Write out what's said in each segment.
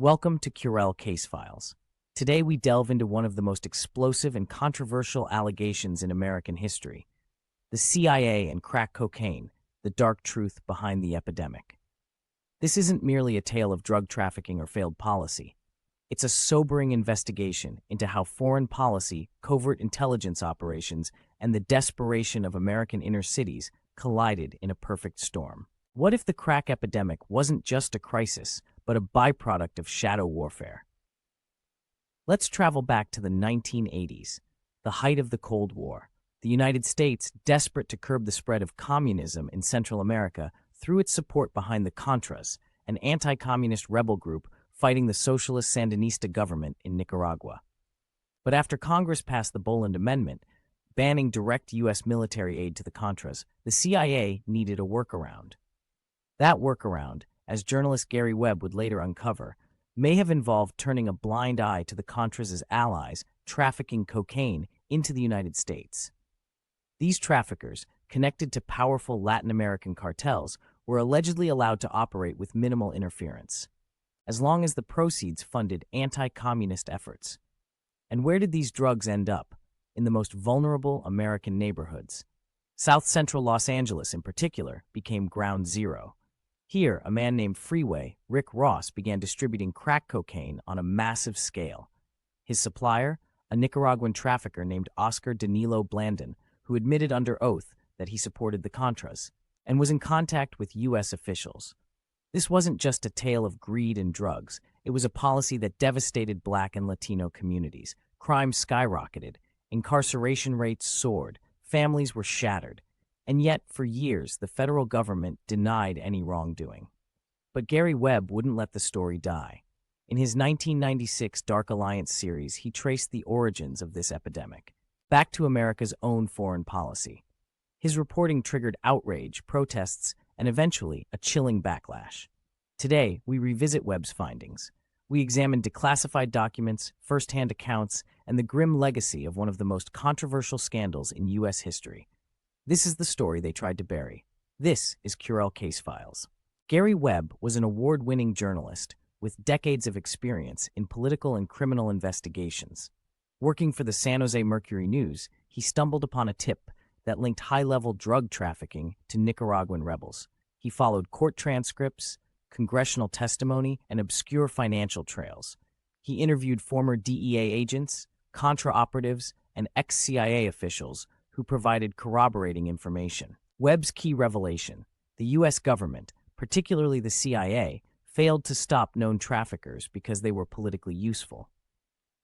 Welcome to Curell Case Files. Today we delve into one of the most explosive and controversial allegations in American history: the CIA and crack cocaine, the dark truth behind the epidemic. This isn't merely a tale of drug trafficking or failed policy. It's a sobering investigation into how foreign policy, covert intelligence operations, and the desperation of American inner cities collided in a perfect storm. What if the crack epidemic wasn't just a crisis, but a byproduct of shadow warfare? Let's travel back to the 1980s, the height of the Cold War. The United States, desperate to curb the spread of communism in Central America, threw its support behind the Contras, an anti-communist rebel group fighting the socialist Sandinista government in Nicaragua. But after Congress passed the Boland Amendment, banning direct U.S. military aid to the Contras, the CIA needed a workaround. That workaround, as journalist Gary Webb would later uncover, may have involved turning a blind eye to the Contras' allies trafficking cocaine into the United States. These traffickers, connected to powerful Latin American cartels, were allegedly allowed to operate with minimal interference, as long as the proceeds funded anti-communist efforts. And where did these drugs end up? In the most vulnerable American neighborhoods. South Central Los Angeles, in particular, became ground zero. Here, a man named Freeway, Rick Ross, began distributing crack cocaine on a massive scale. His supplier, a Nicaraguan trafficker named Oscar Danilo Blandon, who admitted under oath that he supported the Contras and was in contact with U.S. officials. This wasn't just a tale of greed and drugs. It was a policy that devastated Black and Latino communities. Crime skyrocketed, incarceration rates soared, families were shattered. And yet, for years, the federal government denied any wrongdoing. But Gary Webb wouldn't let the story die. In his 1996 Dark Alliance series, he traced the origins of this epidemic, back to America's own foreign policy. His reporting triggered outrage, protests, and eventually a chilling backlash. Today, we revisit Webb's findings. We examine declassified documents, first-hand accounts, and the grim legacy of one of the most controversial scandals in U.S. history. This is the story they tried to bury. This is Curell Case Files. Gary Webb was an award-winning journalist with decades of experience in political and criminal investigations. Working for the San Jose Mercury News, he stumbled upon a tip that linked high-level drug trafficking to Nicaraguan rebels. He followed court transcripts, congressional testimony, and obscure financial trails. He interviewed former DEA agents, Contra operatives, and ex-CIA officials who provided corroborating information. Webb's key revelation: the U.S. government, particularly the CIA, failed to stop known traffickers because they were politically useful.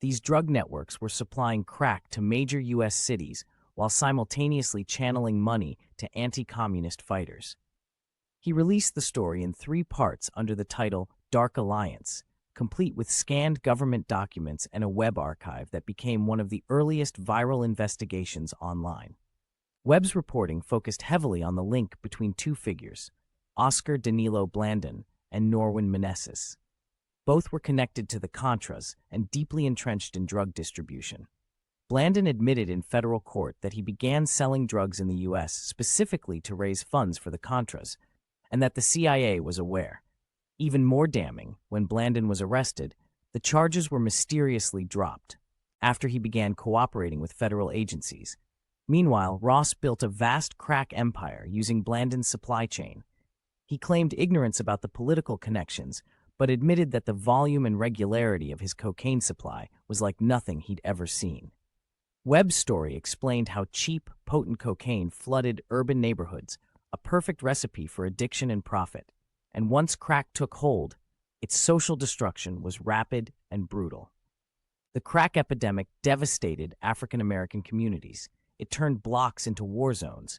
These drug networks were supplying crack to major U.S. cities while simultaneously channeling money to anti-communist fighters. He released the story in 3 parts under the title Dark Alliance, complete with scanned government documents and a web archive that became one of the earliest viral investigations online. Webb's reporting focused heavily on the link between 2 figures, Oscar Danilo Blandon and Norwin Meneses. Both were connected to the Contras and deeply entrenched in drug distribution. Blandon admitted in federal court that he began selling drugs in the U.S. specifically to raise funds for the Contras, and that the CIA was aware. Even more damning, when Blandon was arrested, the charges were mysteriously dropped after he began cooperating with federal agencies. Meanwhile, Ross built a vast crack empire using Blandon's supply chain. He claimed ignorance about the political connections, but admitted that the volume and regularity of his cocaine supply was like nothing he'd ever seen. Webb's story explained how cheap, potent cocaine flooded urban neighborhoods, a perfect recipe for addiction and profit. And once crack took hold, its social destruction was rapid and brutal. The crack epidemic devastated African American communities. It turned blocks into war zones.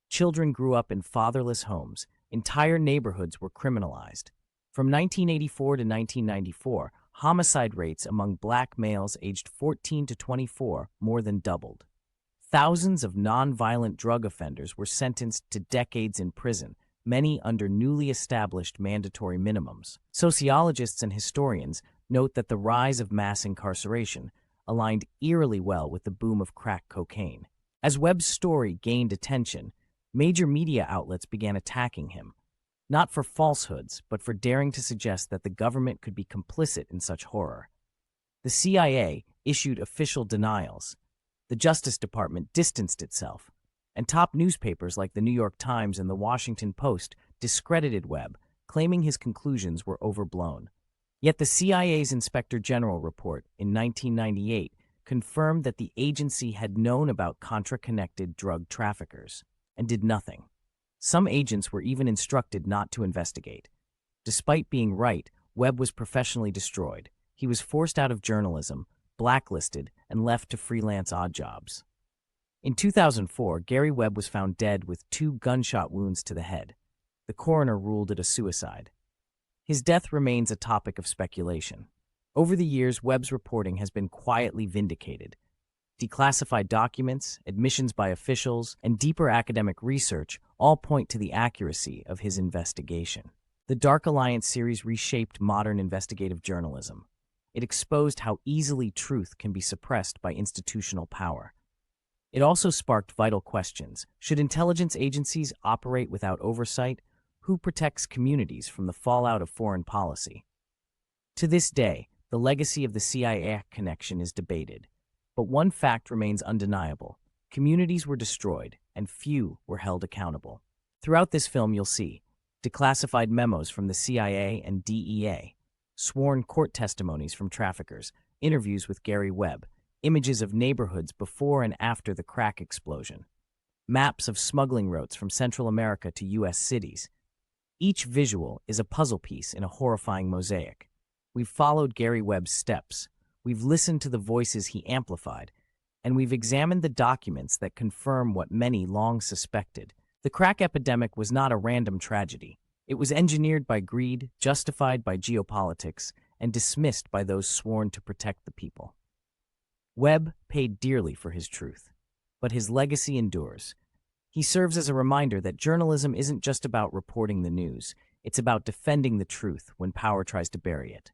Children grew up in fatherless homes. Entire neighborhoods were criminalized. From 1984 to 1994, homicide rates among Black males aged 14 to 24 more than doubled. Thousands of nonviolent drug offenders were sentenced to decades in prison, many under newly established mandatory minimums. Sociologists and historians note that the rise of mass incarceration aligned eerily well with the boom of crack cocaine. As Webb's story gained attention, major media outlets began attacking him. not for falsehoods, but for daring to suggest that the government could be complicit in such horror. The CIA issued official denials. The Justice Department distanced itself, and top newspapers like the New York Times and the Washington Post discredited Webb, claiming his conclusions were overblown. Yet the CIA's Inspector General report in 1998 confirmed that the agency had known about Contra-connected drug traffickers and did nothing. Some agents were even instructed not to investigate. Despite being right, Webb was professionally destroyed. He was forced out of journalism, blacklisted, and left to freelance odd jobs. In 2004, Gary Webb was found dead with 2 gunshot wounds to the head. The coroner ruled it a suicide. His death remains a topic of speculation. Over the years, Webb's reporting has been quietly vindicated. Declassified documents, admissions by officials, and deeper academic research all point to the accuracy of his investigation. The Dark Alliance series reshaped modern investigative journalism. It exposed how easily truth can be suppressed by institutional power. It also sparked vital questions. Should intelligence agencies operate without oversight? Who protects communities from the fallout of foreign policy? To this day, the legacy of the CIA connection is debated. But one fact remains undeniable. Communities were destroyed, and few were held accountable. Throughout this film, you'll see declassified memos from the CIA and DEA, sworn court testimonies from traffickers, interviews with Gary Webb, images of neighborhoods before and after the crack explosion, maps of smuggling routes from Central America to U.S. cities. Each visual is a puzzle piece in a horrifying mosaic. We've followed Gary Webb's steps, we've listened to the voices he amplified, and we've examined the documents that confirm what many long suspected. The crack epidemic was not a random tragedy. It was engineered by greed, justified by geopolitics, and dismissed by those sworn to protect the people. Webb paid dearly for his truth, but his legacy endures. He serves as a reminder that journalism isn't just about reporting the news, it's about defending the truth when power tries to bury it.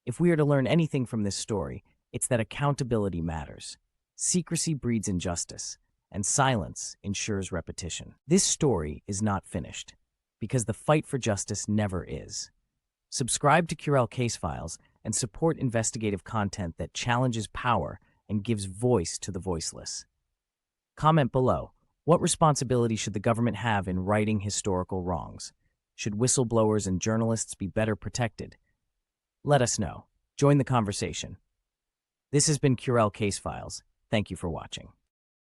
If we are to learn anything from this story, it's that accountability matters. Secrecy breeds injustice, and silence ensures repetition. This story is not finished, because the fight for justice never is. Subscribe to Curell Case Files and support investigative content that challenges power and gives voice to the voiceless. Comment below. What responsibility should the government have in righting historical wrongs? Should whistleblowers and journalists be better protected? Let us know. Join the conversation. This has been Curell Case Files. Thank you for watching.